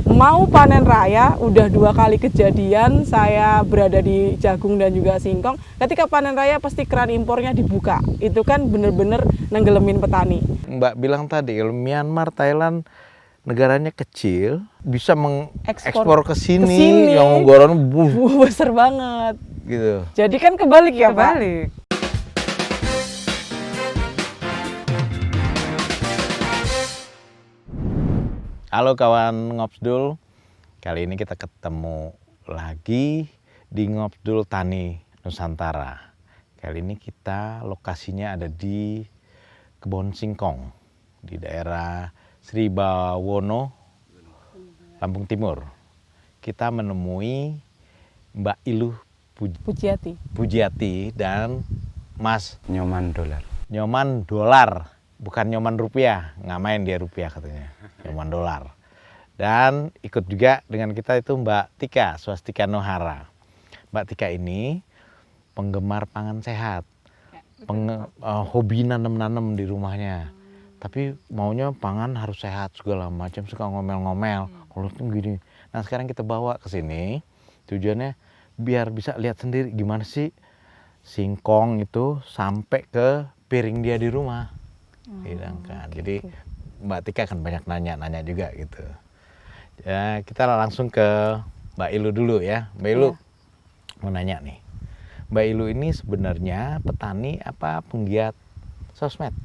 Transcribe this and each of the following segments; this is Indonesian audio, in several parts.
mau panen raya, udah 2 kali kejadian saya berada di jagung dan juga singkong. Ketika panen raya pasti keran impornya dibuka. Itu kan bener-bener nenggelemin petani. Mbak bilang tadi kalau Myanmar, Thailand negaranya kecil, bisa mengekspor ke sini yang ungguran besar banget. Gitu. Jadi kan kebalik ya, Kebalik. Pak? Halo kawan Ngopsdul, kali ini kita ketemu lagi di Ngopsdul Tani Nusantara. Kali ini kita lokasinya ada di Kebon Singkong, di daerah Sri Bawono, Lampung Timur. Kita menemui Mbak Iluh Pujiati dan Mas Nyoman Dolar. Nyoman Dolar, bukan Nyoman rupiah, nggak main dia rupiah katanya, Nyoman Dolar. Dan ikut juga dengan kita itu Mbak Tika Swastika Nohara. Mbak Tika ini penggemar pangan sehat, hobi nanam-nanam di rumahnya. Tapi maunya pangan harus sehat segala macam, suka ngomel-ngomel. Kalau itu gini. Nah sekarang kita bawa ke sini, tujuannya biar bisa lihat sendiri gimana sih singkong itu sampai ke piring dia di rumah. Jadi Mbak Tika kan banyak nanya juga gitu. Ya, kita langsung ke Mbak Ilu dulu ya. Mbak Ilu mau nanya nih. Mbak Ilu ini sebenarnya petani apa penggiat sosmed?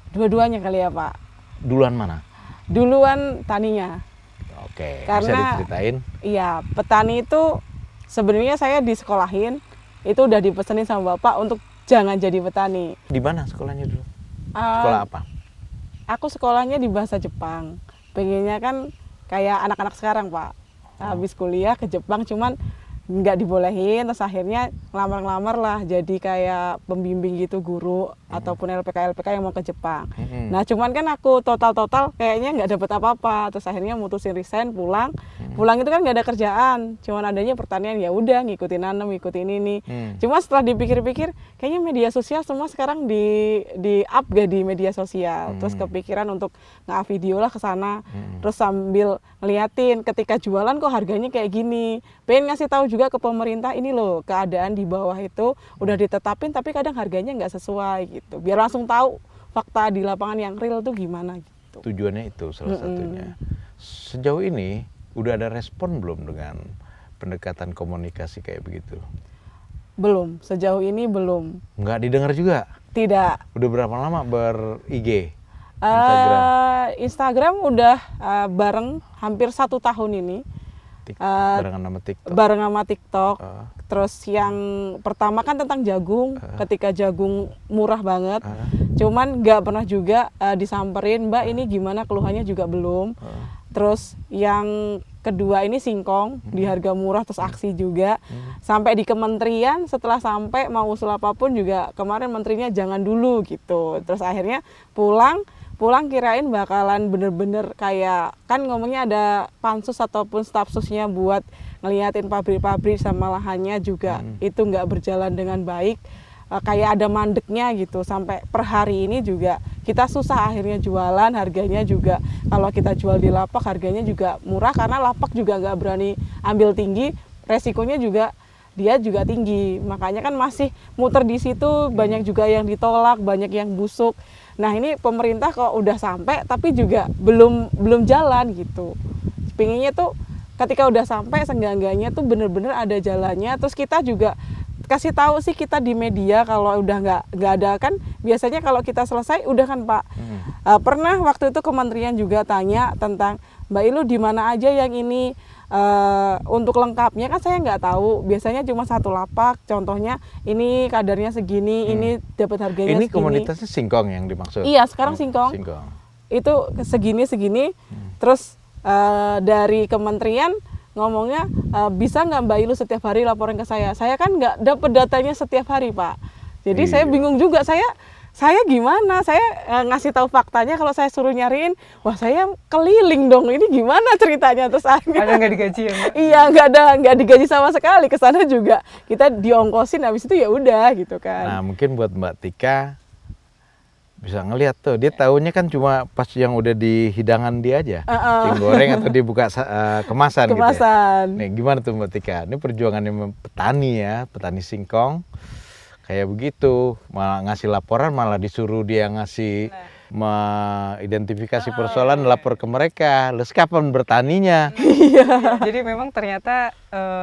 Dua-duanya kali ya, Pak. Duluan mana? Duluan taninya. Oke, Karena, bisa diceritain? Iya, petani itu sebenarnya saya disekolahin, itu udah dipesenin sama Bapak untuk jangan jadi petani. Di mana sekolahnya dulu? Sekolah apa? Aku sekolahnya di bahasa Jepang. Pengennya kan kayak anak-anak sekarang, Pak. Habis kuliah ke Jepang, cuman nggak dibolehin, terus akhirnya ngelamar-ngelamar lah jadi kayak pembimbing gitu, guru ataupun LPK yang mau ke Jepang. Nah cuman kan aku total kayaknya nggak dapet apa-apa, terus akhirnya mutusin resign, pulang itu kan nggak ada kerjaan, cuman adanya pertanian, ya udah ngikutin nanam, ngikutin ini. Cuma setelah dipikir-pikir kayaknya media sosial semua sekarang di up gak di media sosial, terus kepikiran untuk nge-up video lah ke sana, terus sambil ngeliatin ketika jualan kok harganya kayak gini, pengen ngasih tahu juga ke pemerintah, ini loh keadaan di bawah itu udah ditetapin tapi kadang harganya nggak sesuai gitu, biar langsung tahu fakta di lapangan yang real tuh gimana gitu. Tujuannya itu salah satunya. Sejauh ini udah ada respon belum dengan pendekatan komunikasi kayak begitu? Belum, sejauh ini belum. Nggak didengar juga? Tidak. Udah berapa lama ber-IG? Instagram udah bareng hampir 1 tahun ini. Barengan sama TikTok. Bareng sama TikTok. Terus yang pertama kan tentang jagung, ketika jagung murah banget. Cuman nggak pernah juga disamperin, Mbak ini gimana, keluhannya juga belum. Terus yang kedua ini singkong, di harga murah, terus aksi juga. Sampai di kementerian, setelah sampai mau usul apapun juga kemarin menterinya jangan dulu gitu. Terus akhirnya pulang kirain bakalan bener-bener kayak, kan ngomongnya ada pansus ataupun staf susnya buat ngeliatin pabrik-pabrik sama lahannya juga itu nggak berjalan dengan baik, kayak ada mandeknya gitu. Sampai per hari ini juga kita susah akhirnya jualan, harganya juga kalau kita jual di lapak harganya juga murah karena lapak juga nggak berani ambil tinggi, resikonya juga dia juga tinggi, makanya kan masih muter di situ, banyak juga yang ditolak, banyak yang busuk. Nah ini pemerintah kok udah sampai tapi juga belum jalan gitu. Pinginnya tuh ketika udah sampai seenggak-enggaknya tuh bener-bener ada jalannya. Terus kita juga kasih tahu sih kita di media, kalau udah nggak ada kan biasanya kalau kita selesai udah kan Pak. Pernah waktu itu kementerian juga tanya tentang Mbak Ilu di mana aja yang ini. Untuk lengkapnya kan saya nggak tahu, biasanya cuma 1 lapak, contohnya ini kadarnya segini, ini dapat harganya ini segini. Ini komunitasnya singkong yang dimaksud? Iya, sekarang singkong. Itu segini, terus dari kementerian ngomongnya bisa nggak Mbak Ilu setiap hari laporan ke saya kan nggak dapat datanya setiap hari Pak, jadi saya bingung juga, saya gimana, saya ngasih tahu faktanya, kalau saya suruh nyariin, wah saya keliling dong, ini gimana ceritanya, terus akhirnya Ada nggak digaji ya Mbak? Iya, nggak digaji sama sekali, ke sana juga kita diongkosin, habis itu ya udah gitu kan. Nah mungkin buat Mbak Tika Bisa ngelihat tuh, dia taunya kan cuma pas yang udah di hidangan dia aja, digoreng atau dibuka kemasan gitu ya. Kemasan. Nih gimana tuh Mbak Tika? Ini perjuangannya petani ya, petani singkong kayak begitu, malah ngasih laporan malah disuruh dia ngasih mengidentifikasi persoalan, lapor ke mereka. Terus kapan bertaninya? Jadi memang ternyata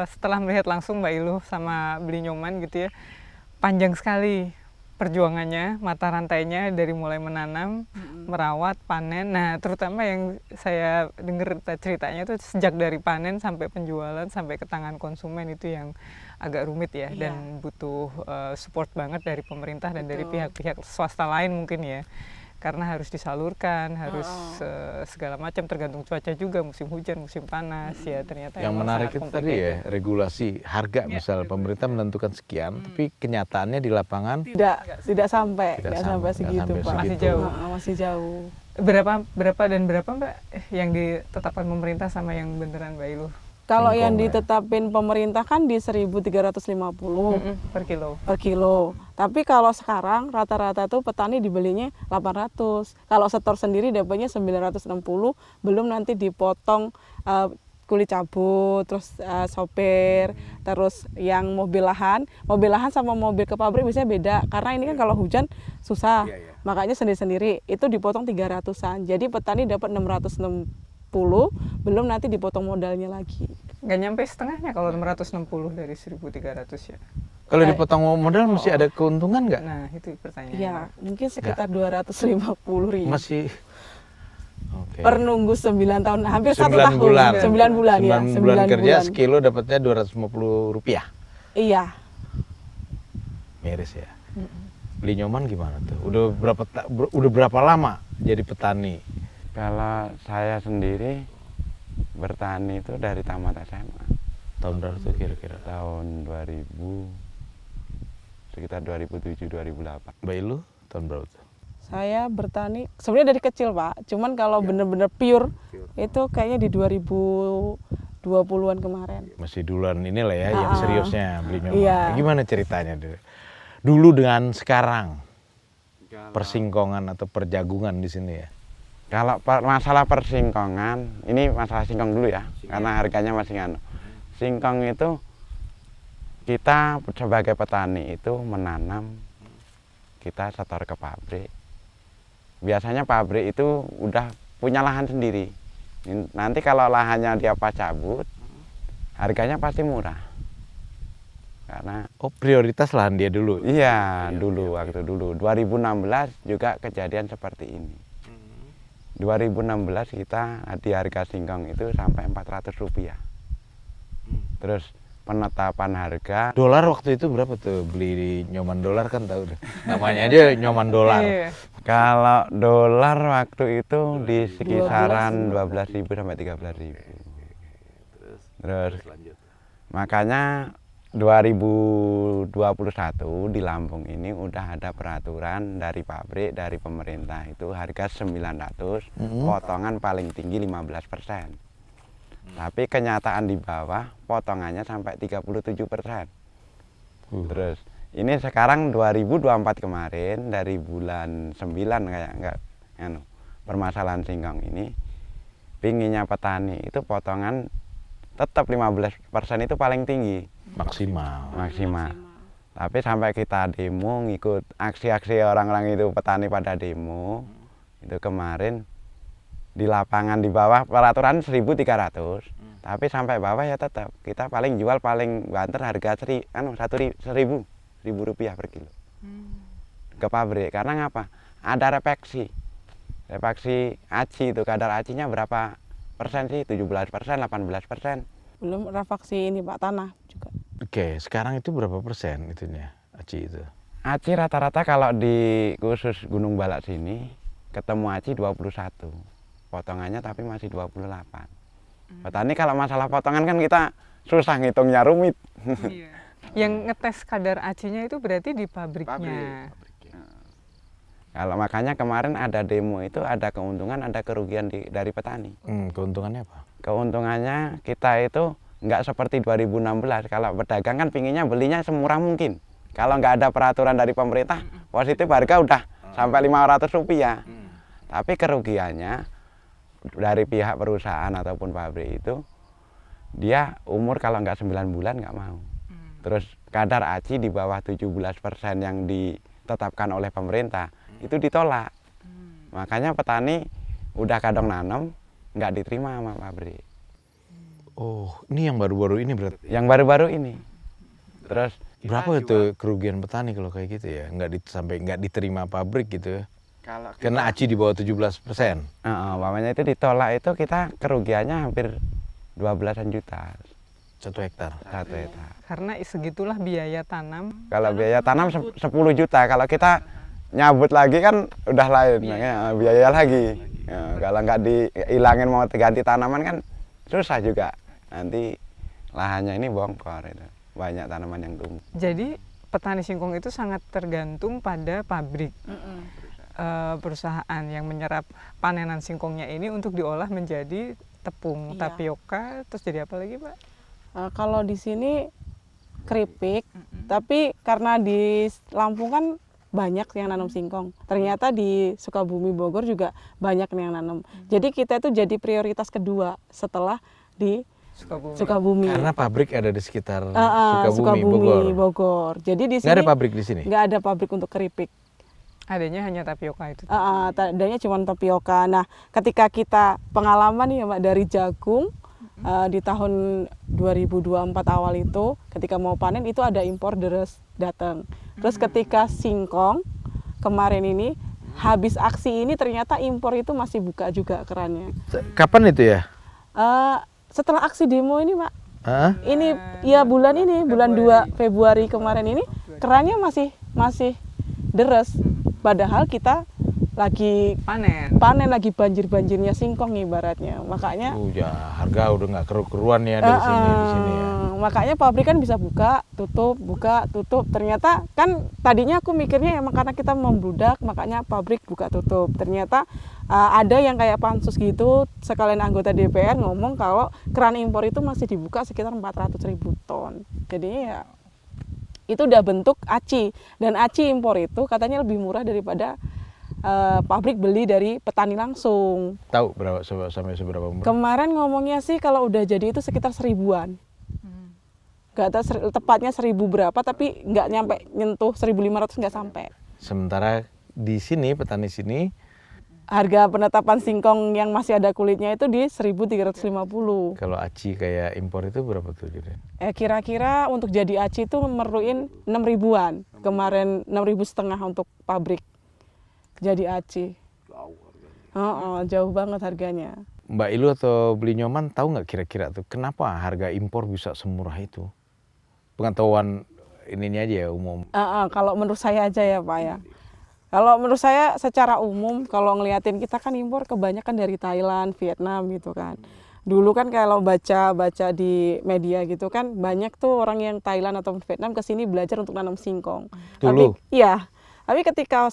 setelah melihat langsung Mbak Iluh sama Beli Nyoman gitu ya, panjang sekali perjuangannya, mata rantainya dari mulai menanam, merawat, panen. Nah, terutama yang saya dengar ceritanya itu sejak dari panen sampai penjualan sampai ke tangan konsumen itu yang agak rumit ya, dan butuh support banget dari pemerintah dan dari pihak-pihak swasta lain mungkin ya. Karena harus disalurkan, harus segala macam, tergantung cuaca juga, musim hujan, musim panas ya, ternyata yang menarik itu tadi ya, regulasi harga misal pemerintah menentukan sekian, tapi kenyataannya di lapangan Tidak sampai segitu, Pak. Masih jauh. Masih jauh. Berapa dan berapa Mbak yang ditetapkan pemerintah sama yang beneran Mbak Iluh? Kalau yang Singkong ya. ditetapin pemerintah kan di 1.350 Per kilo. per kilo. Tapi kalau sekarang rata-rata tuh petani dibelinya 800. Kalau setor sendiri dapatnya 960, belum nanti dipotong kulit cabut, terus sopir, terus yang mobil lahan sama mobil ke pabrik biasanya beda. Karena ini kan kalau hujan susah, makanya sendiri-sendiri itu dipotong 300-an. Jadi petani dapat 660, belum nanti dipotong modalnya lagi. Nggak nyampe setengahnya kalau 660 dari 1.300 ya. kalau dipotong modal mesti ada keuntungan nggak? Nah, itu pertanyaannya. Ya, mungkin sekitar 250.000. Masih oke. Per nunggu 9 tahun, hampir 1 9 tahun. bulan. 9 bulan ya. 9 bulan kerja sekilo dapatnya Rp250. Iya. Miris ya. Beli Nyoman gimana tuh? Udah berapa lama jadi petani? Kalau saya sendiri bertani itu dari tamat SMA. Tahun berapa tuh kira-kira? Tahun 2000, sekitar 2007-2008. Mbak Ilu tahun berapa tuh? Saya bertani sebenarnya dari kecil, Pak. Cuman kalau bener-bener pure itu kayaknya di 2020-an kemarin. Masih duluan inilah ya, yang seriusnya Beli Nyoman. Iya. Gimana ceritanya dulu dengan sekarang? Persingkongan atau perjagungan di sini ya? Kalau masalah persingkongan, ini masalah singkong dulu ya, karena harganya masih nganu. Singkong itu kita sebagai petani itu menanam, kita setor ke pabrik. Biasanya pabrik itu udah punya lahan sendiri. Nanti kalau lahannya dia pas cabut, harganya pasti murah. Karena prioritas lahan dia dulu. iya, dulu waktu dulu 2016 juga kejadian seperti ini. 2016 kita di harga singkong itu sampai Rp400. Terus penetapan harga Dolar waktu itu berapa tuh? Beli Nyoman dolar kan tahu deh. Namanya aja Nyoman dolar. Iya. kalau dolar waktu itu di sekitaran 12.000 sampai 13.000. Terus makanya 2021 di Lampung ini udah ada peraturan dari pabrik, dari pemerintah itu harga 900, potongan paling tinggi 15%. Tapi kenyataan di bawah potongannya sampai 37%. Terus ini sekarang 2024 kemarin dari bulan 9 kayak enggak permasalahan singkong ini, pinginnya petani itu potongan tetap 15% itu paling tinggi. Maksimal. Tapi sampai kita demo, ngikut aksi-aksi orang-orang itu, petani pada demo itu kemarin di lapangan di bawah peraturan 1.300, tapi sampai bawah ya tetap kita paling jual paling banter harga Rp1.000 per kilo ke pabrik. Karena ngapa? Ada repeksi aci itu, kadar acinya berapa persen sih? 17%, 18%. Belum refaksi ini, Pak, tanah juga. Oke, sekarang itu berapa persen itunya, aci itu? Aci rata-rata kalau di khusus Gunung Balak sini ketemu aci 21. Potongannya tapi masih 28. Petani kalau masalah potongan kan kita susah ngitungnya, rumit. Iya. Yang ngetes kadar acinya itu berarti di pabriknya. Kalau makanya kemarin ada demo itu ada keuntungan, ada kerugian dari petani. Keuntungannya apa? Keuntungannya kita itu nggak seperti 2016. Kalau pedagang kan pinginnya belinya semurah mungkin. Kalau nggak ada peraturan dari pemerintah, positif harga udah sampai 500 rupiah. Tapi kerugiannya dari pihak perusahaan ataupun pabrik itu, dia umur kalau nggak 9 bulan nggak mau. Terus kadar ACI di bawah 17% yang ditetapkan oleh pemerintah itu ditolak. Makanya petani udah kadang nanam nggak diterima sama pabrik. Oh, ini yang baru-baru ini berarti. Yang baru-baru ini. Terus Berapa itu kerugian petani kalau kayak gitu ya? Sampai nggak diterima pabrik gitu ya? Karena ACI di bawah 17%. Umpamanya itu ditolak itu kita kerugiannya hampir 12-an juta. 1 hektar. 1 hektar. Karena segitulah biaya tanam. Kalau biaya tanam 10 juta, kalau kita nyabut lagi kan udah lain, biaya lagi. Ya, kalau nggak dihilangin mau ganti tanaman kan susah juga. Nanti lahannya ini bongkar itu. Banyak tanaman yang tumbuh. Jadi petani singkong itu sangat tergantung pada pabrik. Perusahaan yang menyerap panenan singkongnya ini untuk diolah menjadi tepung tapioka, terus jadi apa lagi, Pak? Kalau di sini keripik, tapi karena di Lampung kan banyak yang nanam singkong. Ternyata di Sukabumi, Bogor juga banyak yang nanam. Jadi kita itu jadi prioritas kedua setelah di Sukabumi. Karena pabrik ada di sekitar Sukabumi, Bogor. Jadi di sini nggak ada pabrik di sini. Nggak ada pabrik untuk keripik. Adanya hanya tapioka itu. Adanya cuma tapioka. Nah, ketika kita pengalaman nih ya Mbak dari jagung di tahun 2024 awal itu, ketika mau panen itu ada impor deres datang. Terus ketika singkong kemarin ini habis aksi ini ternyata impor itu masih buka juga kerannya. Kapan itu ya? Setelah aksi demo ini Pak. Ini ya bulan 2 Februari kemarin ini kerannya masih deres. Padahal kita lagi panen lagi banjir-banjirnya singkong ibaratnya. Makanya harga udah nggak keru-keruan ya dari sini di sini ya. Makanya pabrik kan bisa buka, tutup. Ternyata kan tadinya aku mikirnya emang karena kita membludak makanya pabrik buka tutup. Ternyata ada yang kayak pansus gitu, sekalian anggota DPR ngomong kalau keran impor itu masih dibuka sekitar 400.000 ton. Jadi ya itu udah bentuk ACI, dan ACI impor itu katanya lebih murah daripada pabrik beli dari petani langsung. Tahu berapa sampai seberapa murah? Kemarin ngomongnya sih kalau udah jadi itu sekitar 1.000-an. Gak tahu tepatnya 1.000 berapa, tapi nggak nyampe nyentuh 1.500, nggak sampai. Sementara di sini petani sini harga penetapan singkong yang masih ada kulitnya itu di 1.350. kalau ACI kayak impor itu berapa tuh? Kira-kira untuk jadi ACI itu memerluin 6.000-an. Kemarin 6.500 untuk pabrik jadi ACI. Jauh banget harganya. Mbak Ilu atau Beli Nyoman tahu nggak kira-kira tuh kenapa harga impor bisa semurah itu? Pengetahuan ininya aja ya umum. Kalau menurut saya aja ya Pak ya. Kalau menurut saya secara umum kalau ngeliatin kita kan impor kebanyakan dari Thailand, Vietnam gitu kan. Dulu kan kalau baca di media gitu kan banyak tuh orang yang Thailand atau Vietnam kesini belajar untuk nanam singkong. Dulu? Tapi ketika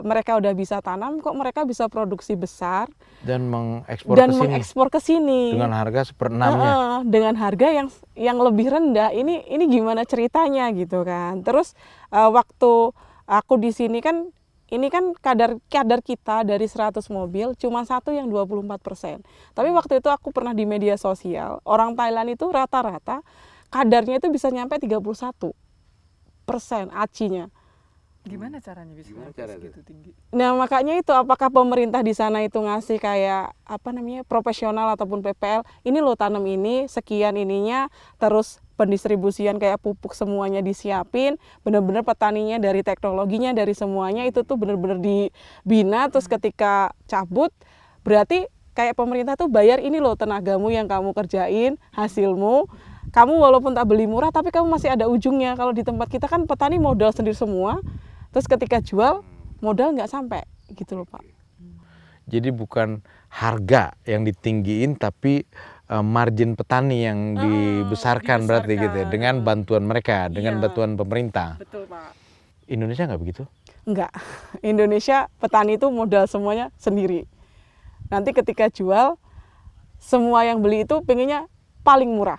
mereka udah bisa tanam kok mereka bisa produksi besar dan mengekspor ke sini dengan harga 1/6-nya. Dengan harga yang lebih rendah. Ini gimana ceritanya gitu kan. Terus waktu aku di sini kan ini kan kadar kita dari 100 mobil cuma satu yang 24%. Tapi waktu itu aku pernah di media sosial, orang Thailand itu rata-rata kadarnya itu bisa nyampe 31% ACI-nya. Gimana caranya bisa segitu tinggi? Nah makanya itu apakah pemerintah di sana itu ngasih kayak profesional ataupun PPL, ini lo tanam ini sekian ininya, terus pendistribusian kayak pupuk semuanya disiapin, benar-benar petaninya dari teknologinya dari semuanya itu tuh benar-benar dibina, terus ketika cabut berarti kayak pemerintah tuh bayar ini lo tenagamu yang kamu kerjain, hasilmu. Kamu walaupun tak beli murah tapi kamu masih ada ujungnya. Kalau di tempat kita kan petani modal sendiri semua. Terus ketika jual modal nggak sampai gitu loh Pak. Jadi bukan harga yang ditinggiin tapi margin petani yang dibesarkan berarti gitu ya, dengan bantuan mereka, dengan bantuan pemerintah. Betul Pak. Indonesia nggak begitu? Enggak. Indonesia petani itu modal semuanya sendiri. Nanti ketika jual semua yang beli itu pengennya paling murah.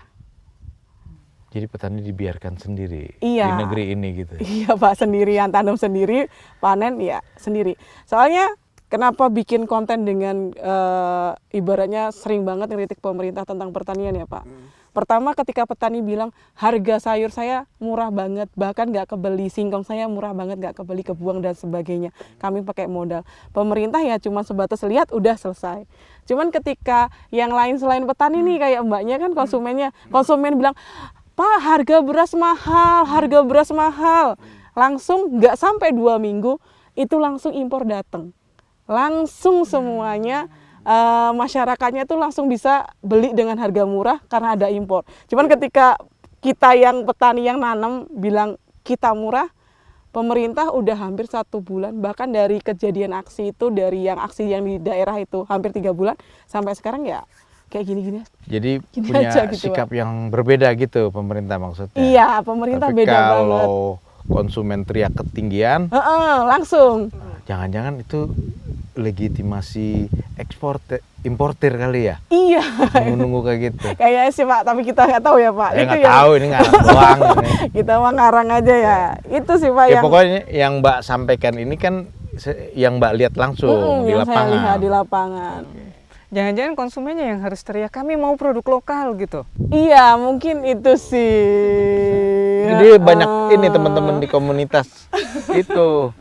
Jadi petani dibiarkan sendiri Iya. di negeri ini gitu. Iya Pak, sendirian, tanam sendiri, panen ya sendiri. Soalnya kenapa bikin konten dengan ibaratnya sering banget ngeritik pemerintah tentang pertanian ya Pak. Pertama ketika petani bilang harga sayur saya murah banget, bahkan nggak kebeli, singkong saya murah banget, nggak kebeli, kebuang dan sebagainya. Kami pakai modal. Pemerintah ya cuma sebatas lihat udah selesai. Cuman ketika yang lain selain petani nih kayak mbaknya kan konsumennya, konsumen bilang, Pak harga beras mahal, harga beras mahal. Langsung nggak sampai 2 minggu itu langsung impor datang. Langsung semuanya masyarakatnya tuh langsung bisa beli dengan harga murah karena ada impor. Cuman ketika kita yang petani yang nanam bilang kita murah, pemerintah udah hampir 1 bulan, bahkan dari kejadian aksi itu, dari yang aksi yang di daerah itu hampir 3 bulan sampai sekarang ya kayak gini-gini. Jadi Gini punya aja gitu, sikap yang berbeda gitu pemerintah maksudnya. Iya, pemerintah Tapi beda banget. kalau konsumen teriak ketinggian, Langsung. jangan-jangan itu legitimasi importir kali ya? Iya. Nunggu kayak gitu. Kayaknya sih Pak, tapi kita nggak tahu ya Pak. Saya Itu nggak yang- tahu ini ngarang doang. Ini. Kita mah ngarang aja ya. Itu sih Pak Ya yang pokoknya yang Mbak sampaikan ini kan yang Mbak lihat langsung di yang saya lapangan. lihat di lapangan. Jangan-jangan konsumennya yang harus teriak, kami mau produk lokal gitu. Iya, mungkin itu sih. Jadi banyak ini teman-teman di komunitas itu.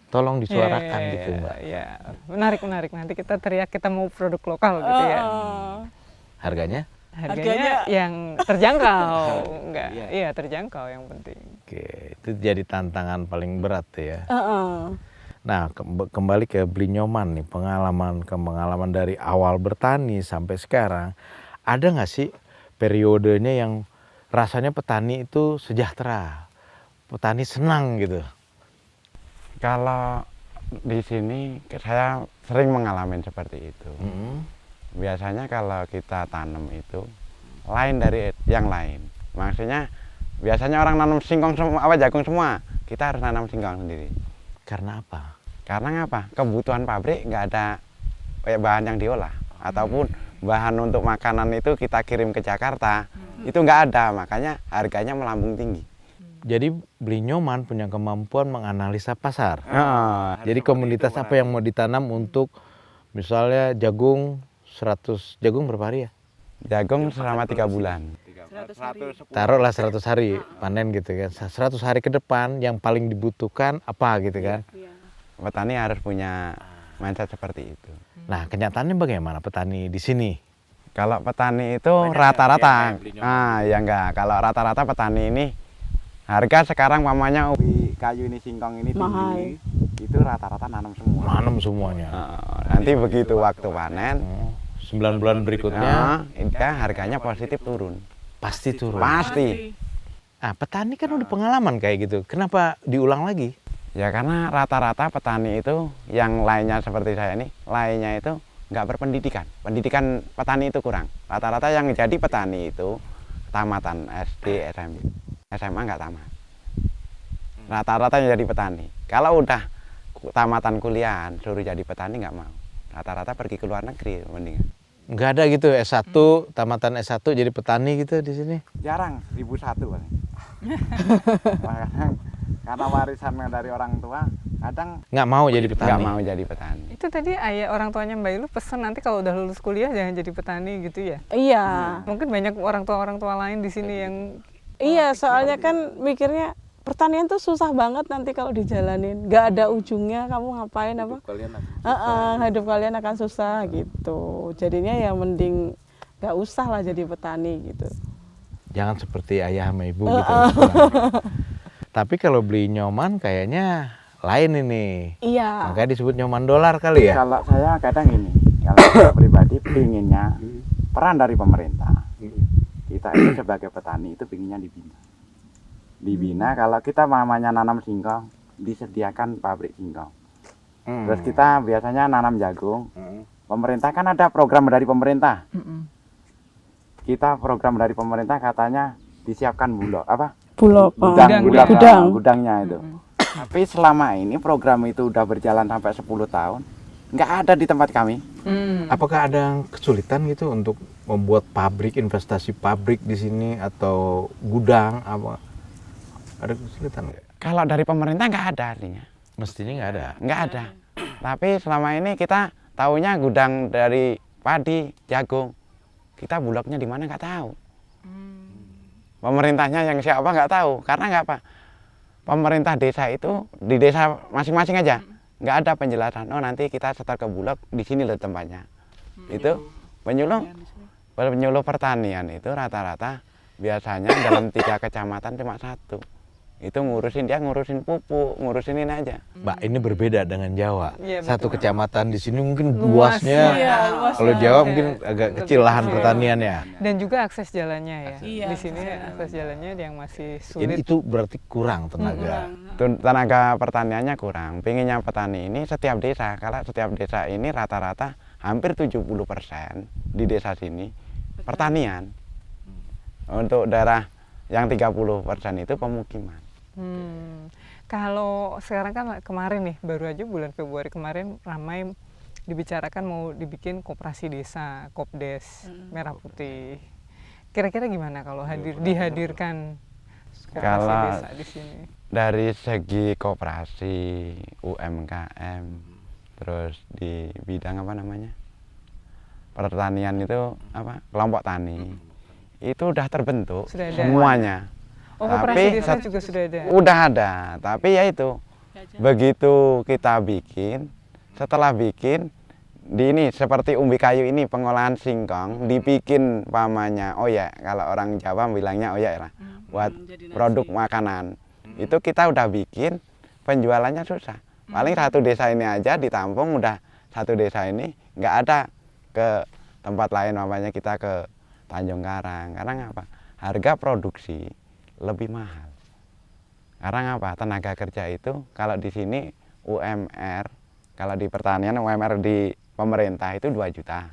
Tolong disuarakan Ya, gitu Mbak. Ya, menarik. Nanti kita teriak kita mau produk lokal gitu ya. Harganya? Harganya yang terjangkau, enggak? Iya, terjangkau yang penting. Oke, itu jadi tantangan paling berat ya. Heeh. Nah, kembali ke Blinyoman nih, pengalaman dari awal bertani sampai sekarang, ada nggak sih periodenya yang rasanya petani itu sejahtera, petani senang gitu? Kalau di sini saya sering mengalami seperti itu. Biasanya kalau kita tanam itu lain dari yang lain. Maksudnya biasanya orang nanam singkong semua, jagung semua, kita harus nanam singkong sendiri. Karena apa? Karena apa? Kebutuhan pabrik nggak ada bahan yang diolah, ataupun bahan untuk makanan itu kita kirim ke Jakarta, itu nggak ada, makanya harganya melambung tinggi. Jadi Blinyoman punya kemampuan menganalisa pasar. Oh, Jadi komoditas apa yang mau ditanam untuk misalnya jagung 100, jagung berapa hari ya? jagung selama 3 bulan. Taruhlah 100 hari panen gitu kan. 100 hari ke depan yang paling dibutuhkan apa gitu kan. Petani harus punya mindset seperti itu. Nah, kenyataannya bagaimana petani di sini? Kalau petani itu rata-rata, ya enggak. Kalau rata-rata petani ini harga sekarang mamanya ubi kayu ini singkong ini Mahal. tinggi, itu rata-rata nanam semua. Nanam semuanya. Nanti begitu waktu panen, 9 bulan berikutnya harganya positif turun. pasti turun. Pasti. Ah, petani kan udah pengalaman kayak gitu. Kenapa diulang lagi? Ya karena rata-rata petani itu yang lainnya seperti saya ini, lainnya itu nggak berpendidikan. Pendidikan petani itu kurang. Rata-rata yang jadi petani itu tamatan SD, SMP, SMA nggak tamat. Rata-rata yang jadi petani. Kalau udah tamatan kuliah suruh jadi petani nggak mau. Rata-rata pergi ke luar negeri mendingan. Nggak ada gitu S1, tamatan S1 jadi petani gitu di sini. Jarang, 1001 paling. Karena warisan dari orang tua, kadang Nggak mau jadi petani. nggak mau jadi petani. Itu tadi ayah orang tuanya Mbak Ilu pesan nanti kalau udah lulus kuliah jangan jadi petani gitu ya. Iya. Mungkin banyak orang tua lain di sini yang Iya, soalnya kan mikirnya pertanian tuh susah banget nanti kalau dijalanin. Nggak ada ujungnya, kamu ngapain apa? Hidup kalian akan susah gitu. Jadinya ya mending nggak usah lah jadi petani gitu. Jangan seperti ayah sama ibu gitu. Tapi kalau beli nyoman kayaknya lain ini. Iya. Makanya disebut nyoman dolar kali ya. Kalau saya kadang ini, kalau saya pribadi pinginnya peran dari pemerintah. Kita itu sebagai petani itu pinginnya dibina. Kalau kita mamanya nanam singkong, disediakan pabrik singkong. Terus kita biasanya nanam jagung. Pemerintah kan ada program dari pemerintah. Kita program dari pemerintah katanya disiapkan Gudang. gudangnya itu. Tapi selama ini program itu udah berjalan sampai 10 tahun, nggak ada di tempat kami. Apakah ada kesulitan gitu untuk membuat pabrik, investasi pabrik di sini atau gudang apa? Ada kesulitan nggak? Kalau dari pemerintah nggak ada artinya. Mestinya nggak ada. Nggak ada. Tapi selama ini kita taunya gudang dari padi, jagung. Kita bulognya di mana nggak tahu. Pemerintahnya yang siapa nggak tahu. Karena nggak apa. Pemerintah desa itu di desa masing-masing aja. Nggak ada penjelasan. Oh nanti kita setor ke bulog, di sini loh tempatnya. Itu penyuluh pertanian itu rata-rata biasanya dalam 3 kecamatan cuma 1. Itu dia ngurusin pupuk, ngurusin ini aja. Mbak, ini berbeda dengan Jawa. Iya, Satu betul. kecamatan di sini mungkin Luas, luasnya. iya, luas Kalau banget. Jawa mungkin agak Lebih kecil lahan kecil. pertaniannya. Dan juga akses jalannya ya. Iya, Di sini akses akses jalannya yang masih Ini sulit. itu berarti kurang tenaga. Tenaga pertaniannya kurang. Pinginnya petani ini setiap desa, kalau setiap desa ini rata-rata hampir 70% di desa sini pertanian. Untuk daerah yang 30% itu pemukiman. Kalau sekarang kan kemarin nih, baru aja bulan Februari kemarin ramai dibicarakan mau dibikin koperasi desa, Kopdes Merah Putih. Kira-kira gimana kalau dihadirkan koperasi Kalau desa di sini? dari segi koperasi, UMKM, terus di bidang apa namanya? Pertanian itu apa? Kelompok tani. Itu udah terbentuk Sudah ada. semuanya. Oh, koperasi desa set- juga sudah ada. Udah ada, tapi ya itu begitu kita bikin, setelah bikin di ini seperti umbi kayu ini pengolahan singkong dibikin pamannya ya kalau orang Jawa bilangnya ya lah buat produk makanan. Itu kita udah bikin, penjualannya susah. Paling satu desa ini aja ditampung udah satu desa ini nggak ada ke tempat lain, namanya kita ke Tanjung Karang. Karena apa? Harga produksi lebih mahal. Karena apa? Tenaga kerja itu kalau di sini UMR, kalau di pertanian UMR di pemerintah itu 2 juta.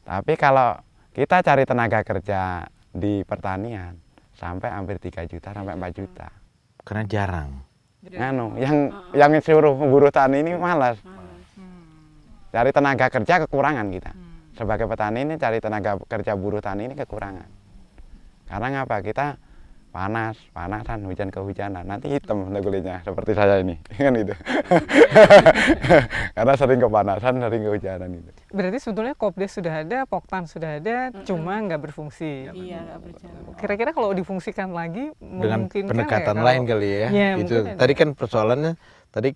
Tapi kalau kita cari tenaga kerja di pertanian sampai hampir 3 juta sampai 4 juta. Karena jarang. Yang suruh buruh tani ini malas. Cari tenaga kerja kekurangan kita. Sebagai petani ini cari tenaga kerja buruh tani ini kekurangan. Karena ngapa? Kita panasan, hujan kehujanan, nanti hitam kulitnya seperti saya ini, kan itu. Karena sering kepanasan, sering kehujanan itu. Berarti sebetulnya Kopdes sudah ada, Poktan sudah ada, cuma nggak berfungsi. Iya, nggak berjalan. Kira-kira kalau difungsikan lagi, Dengan memungkinkan pendekatan nggak lain kalau- kali ya. Iya, Itu mungkin ada. tadi kan persoalannya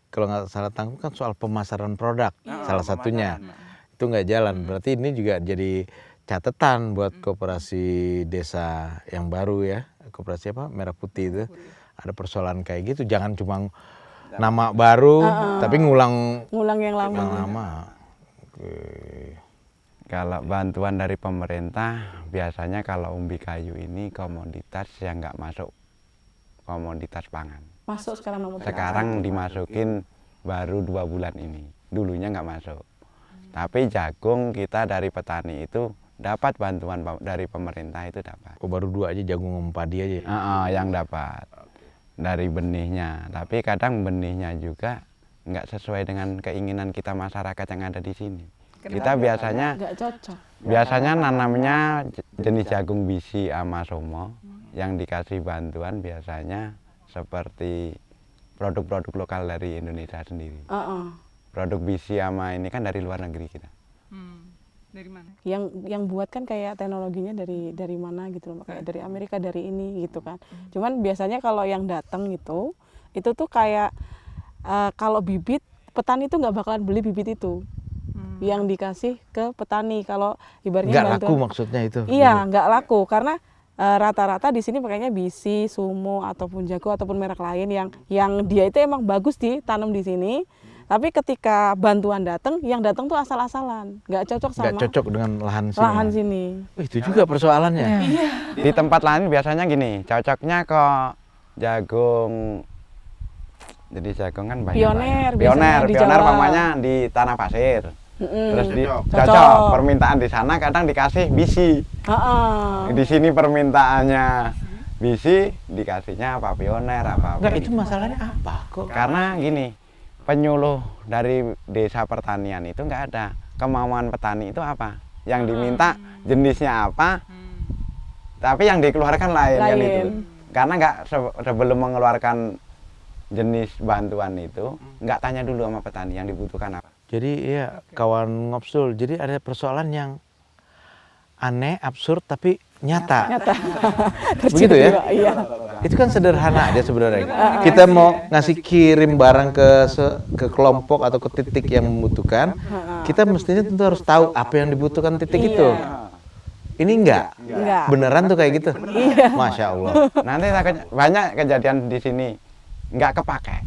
kalau nggak salah tangkap kan soal pemasaran produk salah satunya. Itu nggak jalan. Berarti ini juga jadi catatan buat koperasi desa yang baru ya. Koperasi apa? Merah Putih itu. Ada persoalan kayak gitu. Jangan cuma nama baru tapi ngulang Ngulang yang lama. yang lama. Oke. Kalau bantuan dari pemerintah, biasanya kalau umbi kayu ini komoditas yang nggak masuk komoditas pangan. Masuk sekarang nomor Sekarang dimasukin baru 2 bulan ini. Dulunya nggak masuk. Tapi jagung kita dari petani itu dapat bantuan dari pemerintah itu dapat. Oh, baru 2 aja, jagung sama padi aja. Yang dapat dari benihnya. Tapi kadang benihnya juga nggak sesuai dengan keinginan kita masyarakat yang ada di sini. Kita biasanya nggak cocok. nanamnya jenis jagung bisi sama somo. Yang dikasih bantuan biasanya seperti produk-produk lokal dari Indonesia sendiri. Produk bisi sama ini kan dari luar negeri kita. Dari mana? Yang buat kan kayak teknologinya dari mana gitu loh, kayak dari Amerika, dari ini gitu kan. Cuman biasanya kalau yang datang itu tuh kayak kalau bibit, petani itu nggak bakalan beli bibit itu. Yang dikasih ke petani, kalau ibaratnya Nggak laku bantuan- maksudnya itu. Iya, nggak laku karena rata-rata di sini pakainya bisi, sumo ataupun jago ataupun merek lain yang dia itu emang bagus ditanam di sini. Tapi ketika bantuan datang, yang datang tuh asal-asalan, nggak cocok sama Nggak cocok dengan lahan sini. lahan sini. Itu juga persoalannya. Di tempat lain biasanya gini, cocoknya ke jagung. Jadi jagung kan banyak. Pioner, Pak. biasanya di Pioner Jawa. mamanya di tanah pasir. Terus Cocok. cocok. Permintaan di sana kadang dikasih bisi. Di sini permintaannya bisi, dikasihnya apa pioner apa. Enggak, itu masalahnya apa kok? Karena gini, penyuluh dari desa pertanian itu nggak ada. Kemauan petani itu apa? Yang diminta jenisnya apa? Tapi yang dikeluarkan lain kan itu. Karena nggak sebelum mengeluarkan jenis bantuan itu nggak tanya dulu sama petani yang dibutuhkan apa. Jadi ya kawan Ngopsul, jadi ada persoalan yang aneh, absurd tapi nyata. Begitu ya? Iya. Itu kan sederhana aja sebenarnya. Kita mau ngasih kirim barang ke kelompok atau ke titik yang membutuhkan, kita mestinya tentu harus tahu apa yang dibutuhkan titik itu. Ini enggak. Beneran tuh kayak gitu. Masya Allah. Nanti banyak kejadian di sini nggak kepake.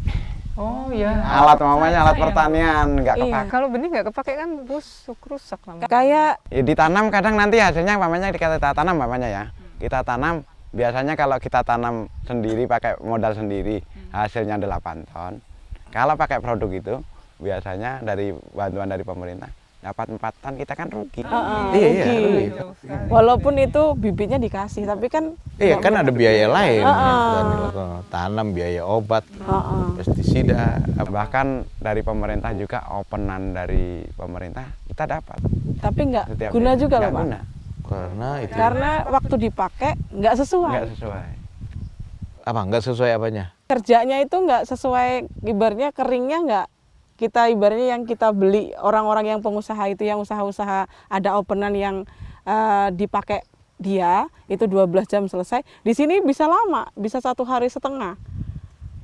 Oh iya. Alat mamanya alat pertanian nggak kepake. Kalau benih nggak kepake kan busuk, rusak lama. Kayak Ya, ditanam kadang nanti hasilnya mamanya kita tanam mamanya ya. Kita tanam biasanya kalau kita tanam sendiri pakai modal sendiri hasilnya 8 ton. Kalau pakai produk itu biasanya dari bantuan dari pemerintah dapat 4 ton, kita kan rugi. Iya, rugi. walaupun itu bibitnya dikasih, tapi kan Iya kan ada biaya lain. Tanam, biaya obat, pestisida. Bahkan dari pemerintah juga openan dari pemerintah kita dapat. tapi nggak Setiap guna hari. juga Nggak loh Pak. guna. Karena itu Karena waktu dipakai nggak sesuai. Nggak sesuai. apa? Nggak sesuai apanya? Kerjanya itu nggak sesuai, ibaratnya keringnya nggak kita ibaratnya yang kita beli, orang-orang yang pengusaha itu yang usaha-usaha ada openan yang dipakai dia itu 12 jam selesai. Di sini bisa lama, bisa 1 hari setengah.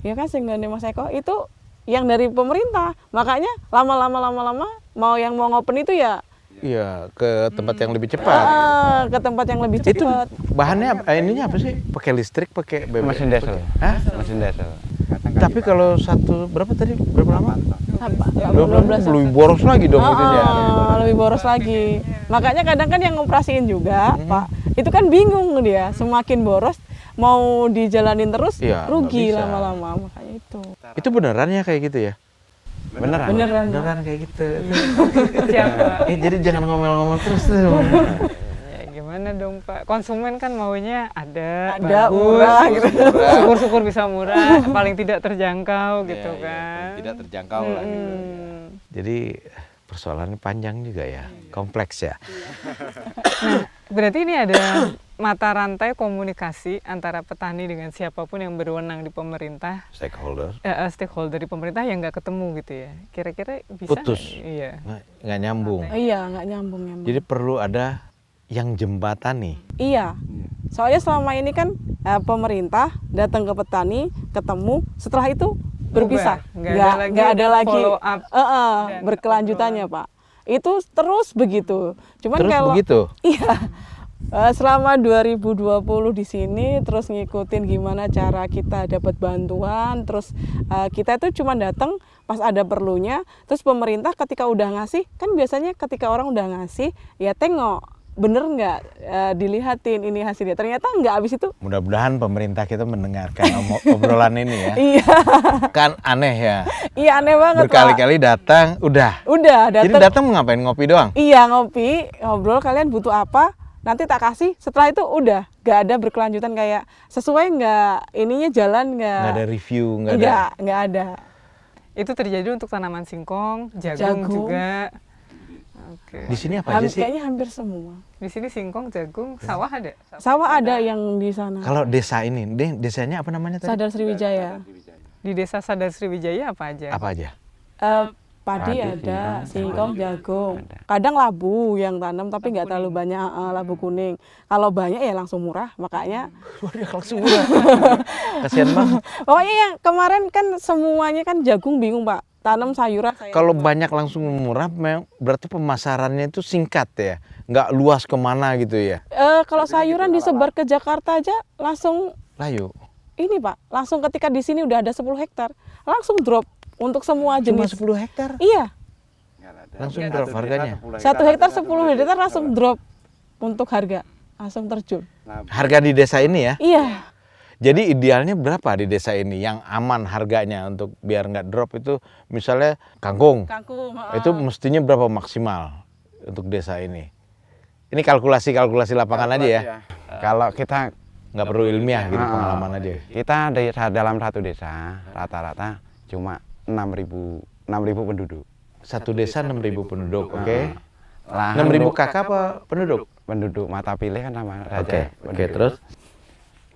Ya kan sehingga Mas Eko itu yang dari pemerintah. Makanya lama-lama mau yang mau ngopen itu ya Iya, ke tempat yang lebih cepat. ke tempat yang lebih Itu cepat. bahannya ininya apa sih? Pakai listrik, pakai BBM? Mesin diesel. Hah? Mesin diesel. Tapi kalau berapa tadi? Berapa lama? 12 jam. Lebih boros lagi dong itunya. Lebih boros lagi. Makanya kadang kan yang ngoperasiin juga, Pak, itu kan bingung dia. Semakin boros, mau dijalanin terus, Iya, rugi nggak bisa. lama-lama. Makanya itu. Itu beneran ya kayak gitu ya? Beneran. Beneran kayak gitu. Siapa? Jadi jangan ngomel-ngomel terus tuh. Ya gimana dong Pak? Konsumen kan maunya ada Ada, bagus, murah gitu. syukur-syukur bisa murah, paling tidak terjangkau gitu kan. Tidak terjangkau lah gitu. Jadi persoalannya panjang juga ya, kompleks ya. Berarti ini ada mata rantai komunikasi antara petani dengan siapapun yang berwenang di pemerintah, Stakeholder. stakeholder di pemerintah yang nggak ketemu gitu ya. Kira-kira bisa Putus. nggak? Iya. Nggak nyambung. Iya, nggak nyambung. Jadi perlu ada yang jembatani. Iya. Soalnya selama ini kan pemerintah datang ke petani, ketemu, setelah itu berpisah. Nggak ada lagi follow up dan berkelanjutannya, Pak. Itu terus begitu. Cuman Terus kalau begitu. Iya. Selama 2020 di sini terus ngikutin gimana cara kita dapat bantuan, terus kita itu cuma datang pas ada perlunya, terus pemerintah ketika udah ngasih, kan biasanya ketika orang udah ngasih, ya tengok bener nggak dilihatin ini hasilnya. Ternyata nggak, habis itu. Mudah-mudahan pemerintah kita mendengarkan obrolan ini ya. Iya. Kan aneh ya. Iya aneh banget, Pak. Berkali-kali datang, udah. Udah Jadi datang. datang ngapain, ngopi doang? Iya, ngopi, ngobrol, kalian butuh apa? Nanti tak kasih. Setelah itu udah nggak ada berkelanjutan, kayak sesuai nggak, ininya jalan nggak? Nggak ada review, nggak ada. Nggak ada. Itu terjadi untuk tanaman singkong, jagung juga. Oke. Di sini apa aja sih? Kayaknya hampir semua. Di sini singkong, jagung, sawah ada. Sawah ada yang di sana. Kalau desa ini, desanya apa namanya tadi? Sadar Sriwijaya. Di desa Sadar Sriwijaya apa aja? Apa aja? Padi Padi, ada, singkong, singkong, jagung. ada. Kadang labu yang tanam, tapi nggak terlalu banyak labu kuning. Kalau banyak ya langsung murah, makanya. Dia langsung murah. Kasihan banget. Pokoknya yang kemarin kan semuanya kan jagung bingung, Pak. Tanam sayuran. Kalau banyak langsung murah, berarti pemasarannya itu singkat ya, nggak luas kemana gitu ya. Kalau sayuran disebar ke Jakarta aja langsung Layu. ini, Pak. Langsung ketika di sini udah ada 10 hektar, langsung drop untuk semua Cuma jenis. 10 hektar? Iya. Langsung drop harganya. 1 hektar 10 hektar langsung drop untuk harga, langsung terjun. Harga di desa ini ya? Iya. Jadi idealnya berapa di desa ini yang aman harganya untuk biar nggak drop itu, misalnya kangkung, Kangkung. itu mestinya berapa maksimal untuk desa ini? Ini kalkulasi lapangan aja ya, Kalau kita nggak perlu ilmiah gitu, pengalaman aja. Kita dalam satu desa rata-rata cuma 6.000 penduduk. Satu desa 6.000 penduduk, oke. Lahan 6.000 untuk kakak apa penduduk? penduduk mata pilih kan sama saja. Oke, penduduk. terus?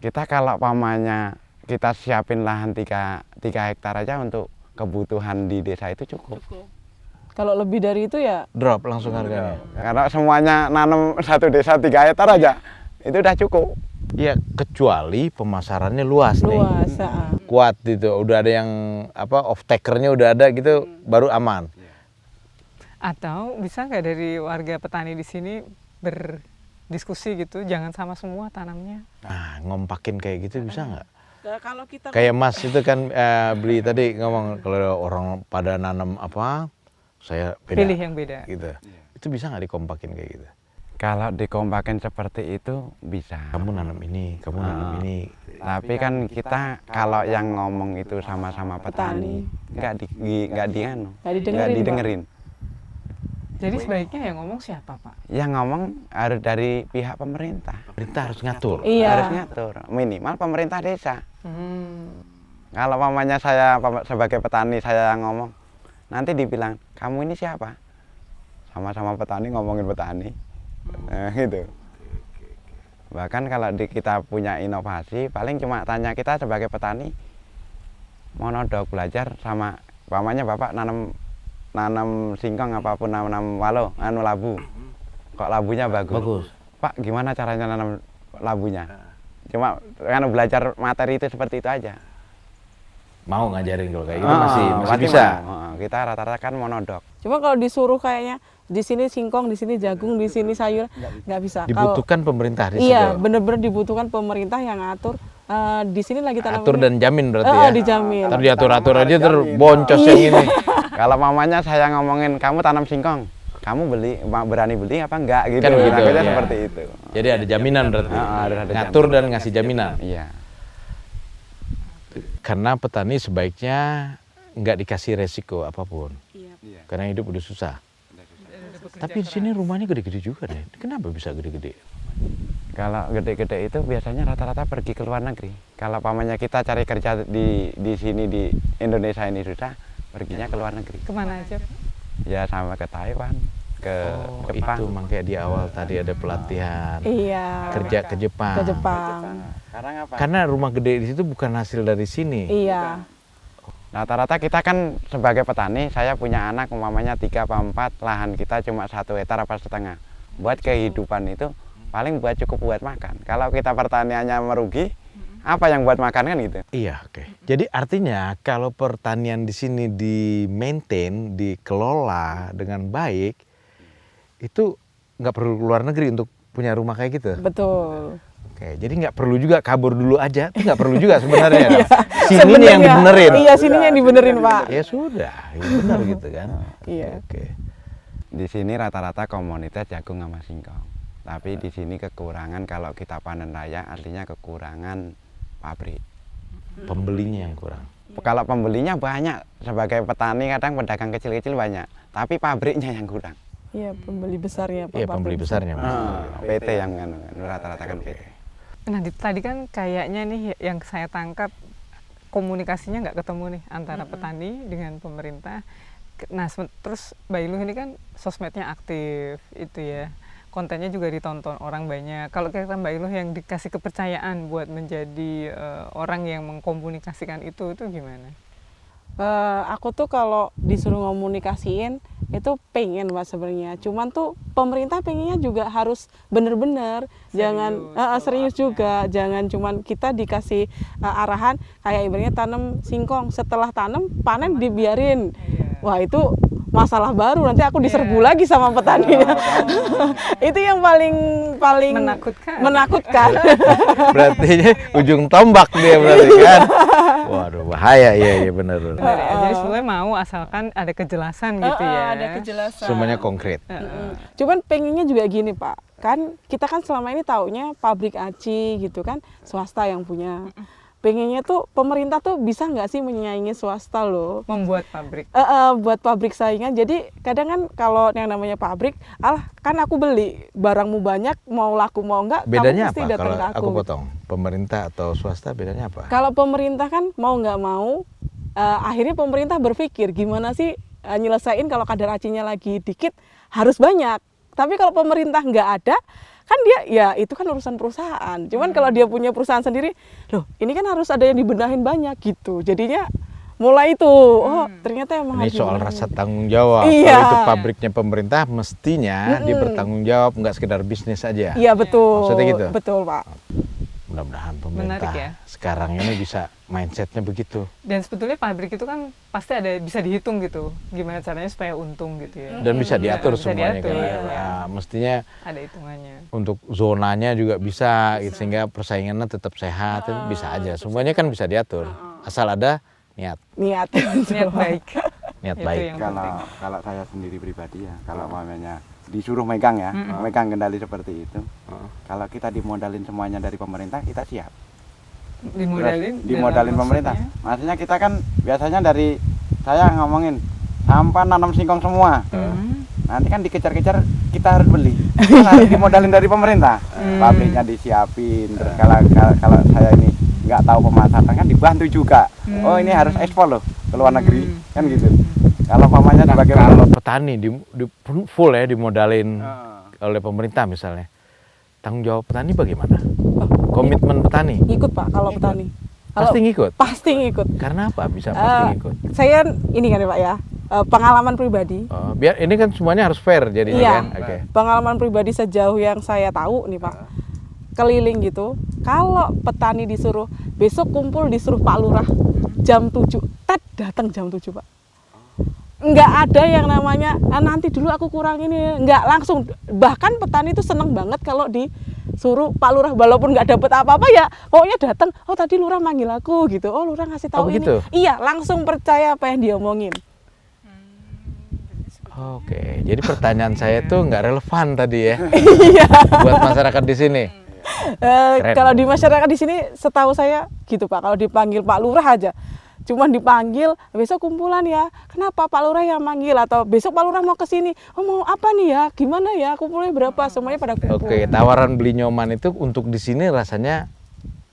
Kita kalau pamannya kita siapin lahan 3 hektar aja untuk kebutuhan di desa itu cukup. Kalau lebih dari itu ya Drop langsung harganya. Karena semuanya nanam satu desa 3 hektar aja, itu udah cukup. Ya kecuali pemasarannya luas nih. luas. Kuat gitu, udah ada yang off takernya udah ada gitu, baru aman. Atau bisa nggak dari warga petani di sini berdiskusi gitu, jangan sama semua tanamnya. Nah, ngompakin kayak gitu bisa nggak? Kalau kita Kayak Mas itu kan beli tadi ngomong kalau orang pada nanam apa, saya beda. Pilih yang beda. Gitu. Itu bisa nggak dikompakin kayak gitu? Kalau dikompakin seperti itu bisa. Kamu nanam ini, kamu nanam ini. Tapi kan kita kalau yang ngomong itu sama-sama petani, nggak didengerin. Jadi sebaiknya yang ngomong siapa, Pak? Yang ngomong harus dari pihak pemerintah. Pemerintah harus ngatur. Iya. Harus ngatur, minimal pemerintah desa. Kalau mamanya saya sebagai petani saya yang ngomong, nanti dibilang kamu ini siapa? Sama-sama petani ngomongin petani, gitu. Bahkan kalau kita punya inovasi, paling cuma tanya kita sebagai petani, mau nodok belajar sama mamanya bapak nanam singkong apapun, nanam walo, labu. Kok labunya bagus? Pak, gimana caranya nanam labunya? Cuma kan belajar materi itu seperti itu aja. Mau ngajarin kalau kayak gitu masih pasti bisa. mau. Kita rata-rata kan monodok. Cuma kalau disuruh kayaknya di sini singkong, di sini jagung, di sini sayur, nggak bisa. Dibutuhkan pemerintah di situ. Iya, bener-bener dibutuhkan pemerintah yang ngatur. Di sini lagi tanam Atur ini. dan jamin berarti ya. Dijamin. Ntar diatur-atur aja terboncos yang ini. Kalau mamanya saya ngomongin kamu tanam singkong, kamu berani beli apa enggak gitu. Kan gitu, Takutnya iya. seperti itu. Jadi ada jaminan berarti. Ada Ngatur jaminan. dan ngasih jaminan. Iya. Karena petani sebaiknya nggak dikasih resiko apapun. Iya. Karena hidup udah susah. Tapi di sini rumahnya gede-gede juga deh. Kenapa bisa gede-gede? Kalau gede-gede itu biasanya rata-rata pergi ke luar negeri. Kalau pamannya kita cari kerja di sini di Indonesia ini susah, perginya ke luar negeri. Kemana aja, Pak? Ya sama ke Taiwan, ke Jepang. Itu makanya di awal tadi ada pelatihan. Iya. Kerja ke Jepang. Ke Jepang. Sekarang apa? Karena rumah gede di situ bukan hasil dari sini. Iya. Rata-rata kita kan sebagai petani, saya punya anak umpamanya 3 apa 4, lahan kita cuma 1 hektar apa setengah. Buat kehidupan itu paling cukup buat makan. Kalau kita pertaniannya merugi, apa yang buat makan kan gitu? Iya, oke. Jadi artinya kalau pertanian di sini di-maintain, dikelola dengan baik, itu nggak perlu keluar negeri untuk punya rumah kayak gitu. Betul. Oke, jadi nggak perlu juga kabur dulu aja, itu nggak perlu juga sebenarnya. Iya, Sininya yang sebenarnya. dibenerin. Iya, sininya yang dibenerin, Pak. Ya sudah, ya benar gitu kan. Iya. Oke. Di sini rata-rata komunitas jagung sama singkong. Tapi di sini kekurangan kalau kita panen raya artinya kekurangan pabrik. Pembelinya yang kurang. Kalau pembelinya banyak, sebagai petani kadang pedagang kecil-kecil banyak, tapi pabriknya yang kurang. Iya, pembeli besarnya, Pak. Iya, pembeli pabrik besarnya. Mas. PT yang rata-rata kan PT. Nah, tadi kan kayaknya nih yang saya tangkap komunikasinya nggak ketemu nih antara petani dengan pemerintah. Nah, terus Mbak Iluh ini kan sosmednya aktif itu ya. Kontennya juga ditonton orang banyak. Kalau kira Mbak Iluh yang dikasih kepercayaan buat menjadi orang yang mengkomunikasikan itu gimana? Aku tuh kalau disuruh ngomunikasiin itu pengen Mbak sebenarnya. Cuman tuh pemerintah pengennya juga harus bener-bener, jangan serius juga, jangan cuman kita dikasih arahan kayak ibaratnya tanam singkong, setelah tanam panen dibiarin. Wah, itu masalah baru, nanti aku diserbu lagi sama petaninya. Itu yang paling menakutkan. Berarti ujung tombak dia berarti kan. Waduh, bahaya ya benar. Benar ya. Jadi sebenarnya mau asalkan ada kejelasan gitu ya. Ada kejelasan. Semuanya konkret. Cuman pengennya juga gini Pak, kan kita kan selama ini taunya pabrik aci gitu kan, swasta yang punya. Pengennya tuh pemerintah tuh bisa nggak sih menyaingi swasta loh, Membuat pabrik. buat pabrik saingan. Jadi kadang kan kalau yang namanya pabrik, kan aku beli barangmu banyak, mau laku mau enggak, Bedanya kamu pasti apa datang kalau ke aku. aku potong? Pemerintah atau swasta bedanya apa? Kalau pemerintah kan mau nggak mau akhirnya pemerintah berpikir gimana sih nyelesain kalau kadar acinya lagi dikit harus banyak. Tapi kalau pemerintah nggak ada, kan dia ya itu kan urusan perusahaan. Cuman kalau dia punya perusahaan sendiri, loh ini kan harus ada yang dibenahin banyak gitu. Jadinya mulai itu, oh ternyata emang Ini harus soal dibenahin. rasa tanggung jawab. Iya. Kalau itu pabriknya pemerintah, mestinya dia bertanggung jawab, nggak sekedar bisnis aja. Iya betul. Maksudnya gitu? Betul Pak. Mudah-mudahan pemerintah Menarik ya. sekarang ini bisa mindsetnya begitu. Dan sebetulnya pabrik itu kan pasti ada bisa dihitung gitu, gimana caranya supaya untung gitu ya. Dan bisa diatur Bisa semuanya diatur, kan. iya. Nah, mestinya Ada hitungannya. untuk zonanya juga bisa, gitu, sehingga persaingannya tetap sehat, itu bisa aja. Semuanya kan bisa diatur, asal ada niat Niat. Niat baik. niat Itu baik. yang penting. Kalau saya sendiri pribadi ya, kalau mamanya disuruh megang ya, megang kendali seperti itu. Kalau kita dimodalin semuanya dari pemerintah, kita siap. Dimodalin. Dimodalin dalam pemerintah. maksudnya? Maksudnya kita kan biasanya dari saya ngomongin sampah nanam singkong semua. Nanti kan dikejar-kejar kita harus beli. Kan harus dimodalin dari pemerintah. Pabriknya disiapin. Terus kalau saya ini nggak tahu pemasaran kan dibantu juga. Oh ini harus ekspor loh ke luar negeri kan gitu. Kalau pamannya sebagai Kalau petani di full ya dimodalin oleh pemerintah misalnya, tanggung jawab petani bagaimana? Komitmen petani Ikut Pak kalau petani. Kalau pasti ngikut. pasti ngikut. Karena apa bisa pasti ngikut? Saya ini kan ya Pak ya, pengalaman pribadi. Oh, biar ini kan semuanya harus fair jadinya Iya. kan. Oke. Pengalaman pribadi sejauh yang saya tahu nih Pak, keliling gitu. Kalau petani disuruh besok kumpul disuruh Pak Lurah jam 7, datang jam 7 Pak. Nggak ada yang namanya nanti dulu aku kurang ini, nggak langsung. Bahkan petani itu seneng banget kalau disuruh Pak Lurah walaupun nggak dapet apa-apa ya pokoknya datang. Oh tadi Lurah manggil aku gitu. Oh Lurah ngasih tahu ini. begitu? Iya langsung percaya apa yang dia omongin. Oke, jadi pertanyaan saya tuh nggak relevan tadi ya Iya. buat masyarakat di sini. Keren. Kalau di masyarakat di sini setahu saya gitu Pak, kalau dipanggil Pak Lurah aja cuman dipanggil besok kumpulan ya, kenapa Pak Lurah yang manggil, atau besok Pak Lurah mau ke sini, oh mau apa nih ya, gimana ya, kumpulnya berapa, semuanya pada kumpul. Oke, tawaran beli nyoman itu untuk di sini rasanya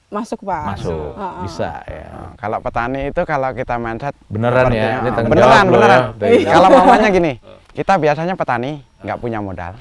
Masuk Pak. masuk, Heeh. bisa ya. kalau petani itu kalau kita mindset Beneran ya, ini tanggung beneran jawab loh beneran. ya, dari- Kalau mamanya gini, kita biasanya petani nggak punya modal.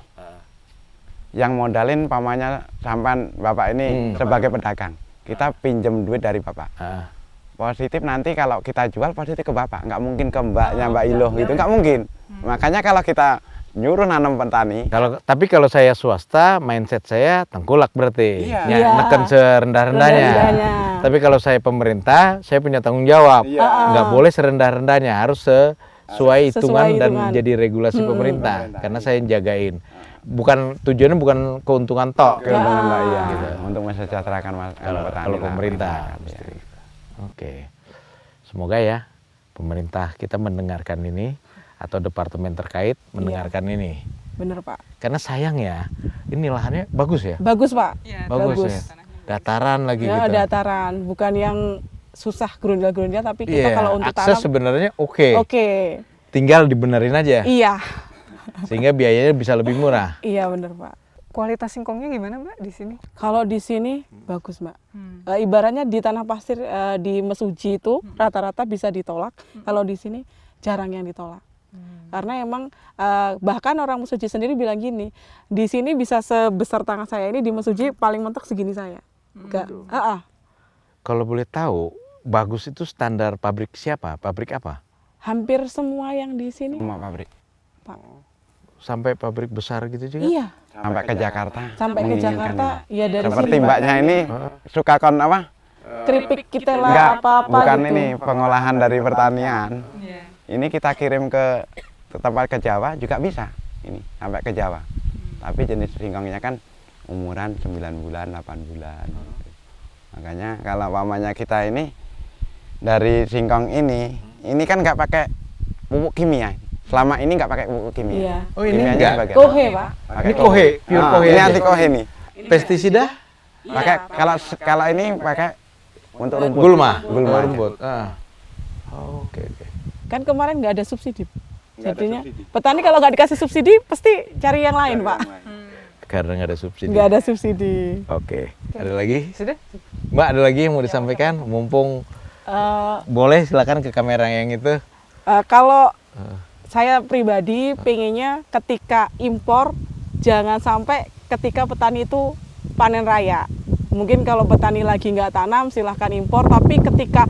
Yang modalin pamannya sampan bapak ini sebagai pedagang. Kita pinjem duit dari bapak. Ah, Positif nanti kalau kita jual positif ke bapak, nggak mungkin ke mbaknya Mbak Iloh gitu, nggak mungkin. Makanya kalau kita nyuruh nanam petani, tapi kalau saya swasta, mindset saya tengkulak berarti, Iya. Iya. neken serendah-rendahnya. Rendah-rendahnya. Tapi kalau saya pemerintah, saya punya tanggung jawab, nggak boleh serendah-rendahnya, harus sesuai hitungan dan hitungan. jadi regulasi pemerintah, karena saya yang jagain. Bukan tujuannya bukan keuntungan tok. keuntungan Mbak Iya, Gitu. untuk mensejahterakan petani. Kalau lah, pemerintah. masyarakat, ya. Oke, semoga ya pemerintah kita mendengarkan ini atau departemen terkait mendengarkan ini, Bener Pak. karena sayang ya, ini lahannya bagus ya, Bagus Pak. Iya, bagus bagus. ya, dataran lagi Ya gitu. dataran, bukan yang susah gerundel-gerundel, tapi kita Iya, kalau untuk akses tanam, sebenarnya oke, oke. tinggal dibenerin aja, Iya, sehingga biayanya bisa lebih murah. iya bener Pak. Kualitas singkongnya gimana Mbak di sini? Kalau di sini bagus Mbak. Ibaratnya di tanah pasir di Mesuji itu rata-rata bisa ditolak. Kalau di sini jarang yang ditolak. Karena emang bahkan orang Mesuji sendiri bilang gini, di sini bisa sebesar tangan saya ini, di Mesuji paling mentok segini saya. Enggak. Kalau boleh tahu, bagus itu standar pabrik siapa? Pabrik apa? Hampir semua yang di sini, Semua pabrik. Pak. Sampai pabrik besar gitu juga? Iya, Sampai ke Jakarta. sampai ke menginginkan Jakarta ya dari Seperti sini, Pak. mbaknya ini suka kon apa? Keripik kita Enggak, lah apa-apa bukan gitu. ini pengolahan dari pertanian. Ini kita kirim ke tempat ke Jawa juga bisa. Ini sampai ke Jawa. Tapi jenis singkongnya kan umuran 9 bulan, 8 bulan. Gitu. Makanya kalau mamanya kita ini dari singkong ini kan nggak pakai pupuk kimia. Selama ini nggak pakai pupuk kimia. Iya. Oh, ini Kimianya enggak? sebagian. Kohe Pak. Pakai Ini kohe, pure kohe Ini aja. anti kohe nih. Pestisida? Pakai kalau ini pakai untuk rumput. Gulma. Gulma aja. rumput. Ah. Oh, oke. Kan kemarin nggak ada subsidi. Jadinya petani kalau nggak dikasih subsidi pasti cari yang lain Pak. Karena nggak ada subsidi. Nggak ada subsidi. Oke. Ada lagi? Sudah? Mbak, ada lagi yang mau disampaikan? Mumpung Boleh silakan ke kamera yang itu. Kalau saya pribadi pengennya ketika impor jangan sampai ketika petani itu panen raya. Mungkin kalau petani lagi nggak tanam silahkan impor, tapi ketika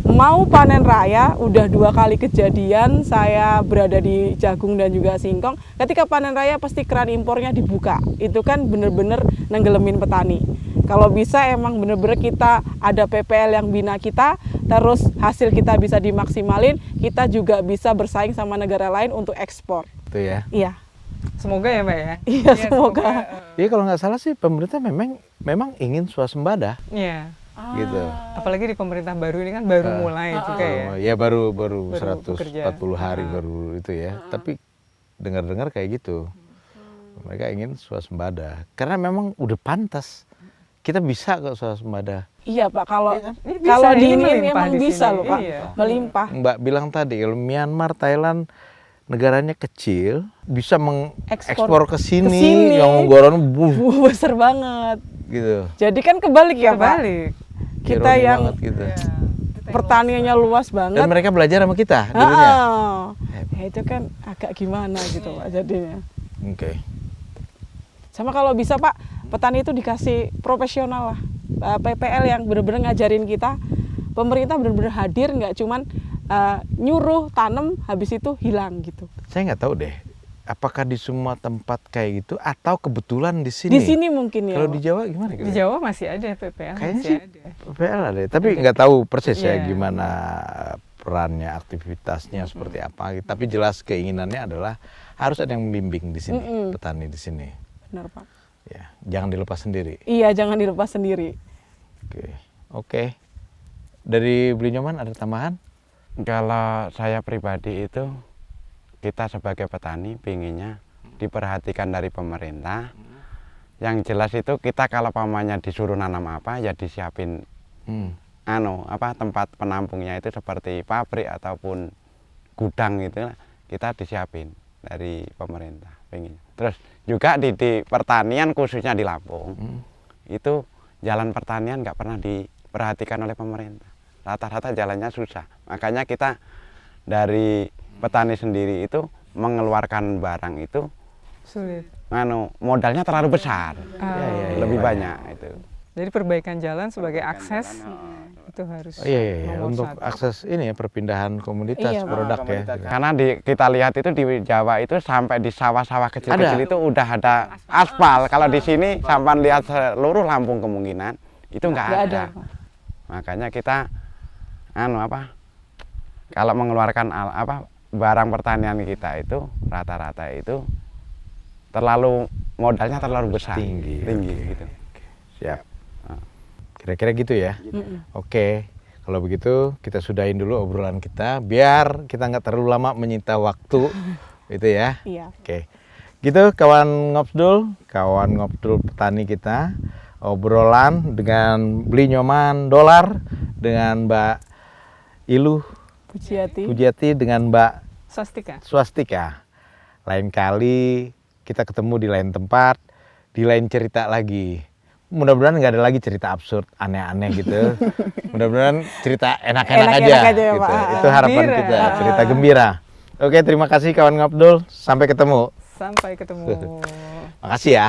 mau panen raya udah 2 kali kejadian saya berada di jagung dan juga singkong. Ketika panen raya pasti keran impornya dibuka. Itu kan bener-bener nenggelemin petani. Kalau bisa emang bener-bener kita ada PPL yang bina kita, terus hasil kita bisa dimaksimalin, kita juga bisa bersaing sama negara lain untuk ekspor. Itu ya. Iya, Semoga ya Mbak ya. iya semoga. Iya kalau nggak salah sih pemerintah memang ingin swasembada Iya. gitu. Apalagi di pemerintah baru ini kan baru mulai juga ya. Ya baru Baru 140 bekerja. hari baru itu ya. Tapi dengar-dengar kayak gitu. Mereka ingin swasembada karena memang udah pantas. Kita bisa kok swasembada. Iya Pak, kalau Ini bisa, kalau ini di ini melimpah memang di bisa sini. loh Pak, Iya. melimpah. Mbak bilang tadi kalau Myanmar, Thailand negaranya kecil bisa mengekspor ke Kesini. sini yang anggaran Besar banget. gitu. Jadi kan kebalik ya Pak. Kebalik. Kita Ironi yang banget gitu. pertaniannya luas banget. Dan mereka belajar sama kita dulunya. Ya itu kan agak gimana gitu Pak jadinya. Oke. Sama kalau bisa Pak, petani itu dikasih profesional lah. PPL yang benar-benar ngajarin kita. Pemerintah benar-benar hadir, nggak cuman nyuruh tanam habis itu hilang gitu. Saya nggak tahu deh. Apakah di semua tempat kayak gitu atau kebetulan di sini? Di sini mungkin ya. Kalau Pak. di Jawa gimana? Di Jawa masih ada PPL. Kayaknya masih sih ada. PPL ada, tapi nggak tahu persis ya Iya. gimana perannya, aktivitasnya seperti apa. Tapi jelas keinginannya adalah harus ada yang membimbing di sini, petani di sini. Benar Pak. Ya, jangan dilepas sendiri. Iya, jangan dilepas sendiri. Oke. Dari Beli Nyoman ada tambahan? Kalau saya pribadi itu, kita sebagai petani pinginnya diperhatikan dari pemerintah. Yang jelas itu kita kalau pamannya disuruh nanam apa ya disiapin tempat penampungnya itu seperti pabrik ataupun gudang gitu kita disiapin dari pemerintah pinginnya. Terus juga di pertanian khususnya di Lampung itu jalan pertanian nggak pernah diperhatikan oleh pemerintah. Rata-rata jalannya susah. Makanya kita dari petani sendiri itu mengeluarkan barang itu Sulit. modalnya terlalu besar, lebih banyak itu. Jadi perbaikan jalan sebagai akses itu harus nomor Untuk satu. akses ini ya perpindahan komoditas Iya, Pak. produk ya. Karena kita lihat itu di Jawa itu sampai di sawah-sawah kecil-kecil itu udah ada aspal. Kalau di sini sampai lihat seluruh Lampung kemungkinan itu nggak ada. Pak. Makanya kita kalau mengeluarkan barang pertanian kita itu rata-rata itu modalnya terlalu besar, Tinggi. gitu. Siap. Kira-kira gitu ya. Oke. Kalau begitu kita sudahin dulu obrolan kita biar kita nggak terlalu lama menyita waktu itu ya. Iya. Oke. Gitu kawan ngobdul petani kita. Obrolan dengan Beli Nyoman Dolar dengan Mbak Iluh Pujiati dengan Mbak Swastika. Lain kali kita ketemu di lain tempat, di lain cerita lagi. Mudah-mudahan nggak ada lagi cerita absurd, aneh-aneh gitu. Mudah-mudahan cerita enak-enak aja. Enak-enak aja ya, Gitu. Pak. Itu harapan Gembira. kita, cerita gembira. Oke, terima kasih kawan ngabdul. Sampai ketemu. Sampai ketemu. Makasih ya.